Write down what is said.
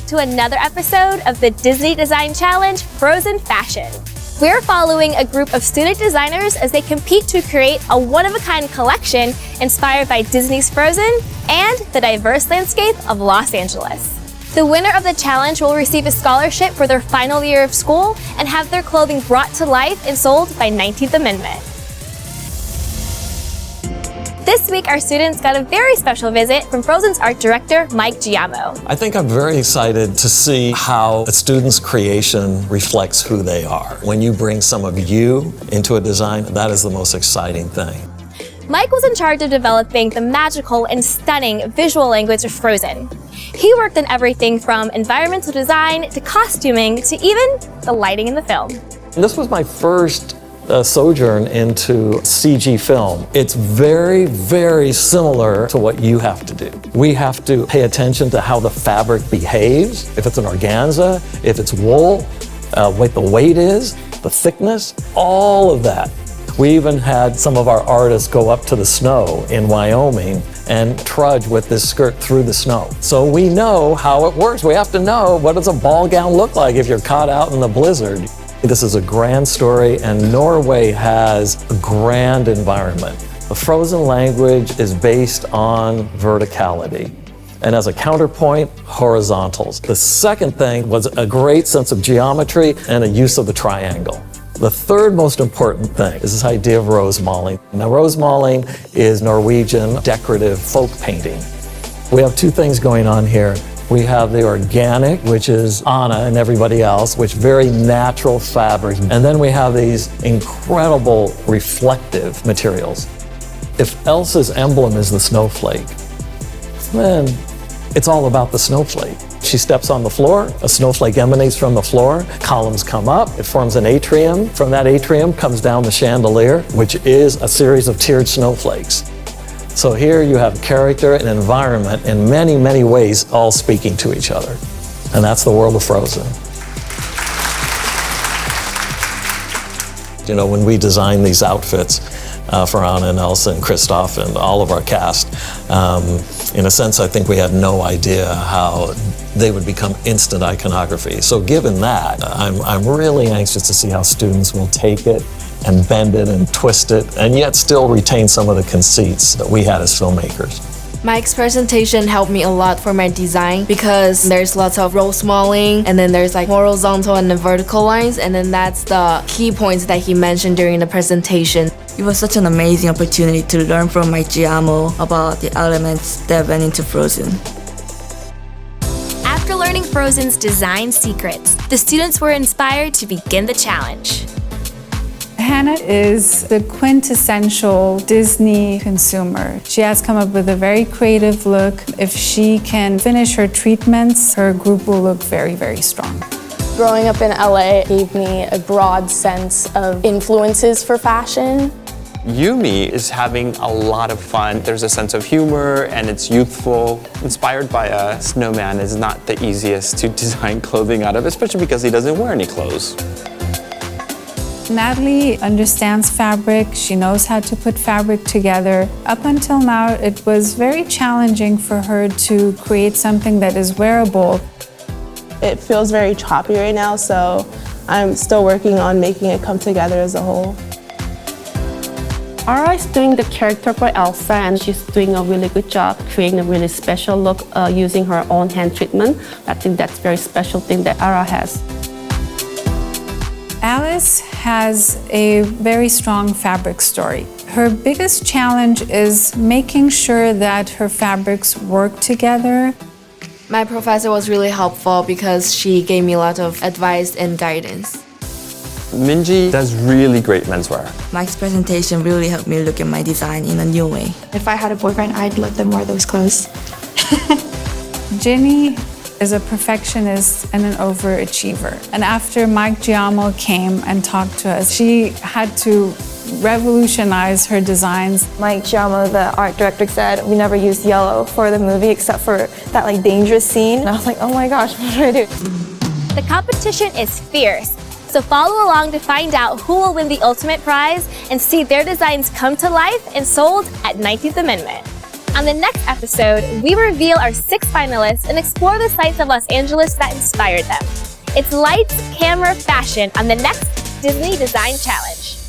to another episode of the Disney Design Challenge Frozen Fashion. We're following a group of student designers as they compete to create a one-of-a-kind collection inspired by Disney's Frozen and the diverse landscape of Los Angeles. The winner of the challenge will receive a scholarship for their final year of school and have their clothing brought to life and sold by 19th Amendment. This week, our students got a very special visit from Frozen's art director, Mike Giamo. I think I'm very excited to see how a student's creation reflects who they are. When you bring some of you into a design, that is the most exciting thing. Mike was in charge of developing the magical and stunning visual language of Frozen. He worked on everything from environmental design to costuming to even the lighting in the film. This was my first sojourn into CG film. It's very, very similar to what you have to do. We have to pay attention to how the fabric behaves, if it's an organza, if it's wool, what the weight is, the thickness, all of that. We even had some of our artists go up to the snow in Wyoming and trudge with this skirt through the snow. So we know how it works. We have to know, what does a ball gown look like if you're caught out in the blizzard? This is a grand story, and Norway has a grand environment. The Frozen language is based on verticality, and as a counterpoint, horizontals. The second thing was a great sense of geometry and a use of the triangle. The third most important thing is this idea of rosemaling. Now, rosemaling is Norwegian decorative folk painting. We have two things going on here. We have the organic, which is Anna and everybody else, which very natural fabrics. And then we have these incredible reflective materials. If Elsa's emblem is the snowflake, then it's all about the snowflake. She steps on the floor, a snowflake emanates from the floor, columns come up, it forms an atrium. From that atrium comes down the chandelier, which is a series of tiered snowflakes. So here you have character and environment in many, many ways, all speaking to each other. And that's the world of Frozen. You know, when we design these outfits for Anna and Elsa and Kristoff and all of our cast, in a sense, I think we had no idea how they would become instant iconography. So given that, I'm really anxious to see how students will take it and bend it and twist it, and yet still retain some of the conceits that we had as filmmakers. Mike's presentation helped me a lot for my design because there's lots of rosemaling, and then there's like horizontal and the vertical lines, and then that's the key points that he mentioned during the presentation. It was such an amazing opportunity to learn from Mike Giamo about the elements that went into Frozen. After learning Frozen's design secrets, the students were inspired to begin the challenge. Hannah is the quintessential Disney consumer. She has come up with a very creative look. If she can finish her treatments, her group will look very, very strong. Growing up in LA gave me a broad sense of influences for fashion. Yumi is having a lot of fun. There's a sense of humor and it's youthful. Inspired by a snowman is not the easiest to design clothing out of, especially because he doesn't wear any clothes. Natalie understands fabric. She knows how to put fabric together. Up until now, it was very challenging for her to create something that is wearable. It feels very choppy right now, so I'm still working on making it come together as a whole. Ara is doing the character for Elsa, and she's doing a really good job creating a really special look using her own hand treatment. I think that's a very special thing that Ara has. Alice has a very strong fabric story. Her biggest challenge is making sure that her fabrics work together. My professor was really helpful because she gave me a lot of advice and guidance. Minji does really great menswear. Mike's presentation really helped me look at my design in a new way. If I had a boyfriend, I'd let them wear those clothes. Ginny is a perfectionist and an overachiever. And after Mike Giamo came and talked to us, she had to revolutionize her designs. Mike Giamo, the art director, said we never used yellow for the movie except for that like dangerous scene. And I was like, oh my gosh, what do I do? The competition is fierce, so follow along to find out who will win the ultimate prize and see their designs come to life and sold at 19th Amendment. On the next episode, we reveal our 6 finalists and explore the sights of Los Angeles that inspired them. It's lights, camera, fashion on the next Disney Design Challenge.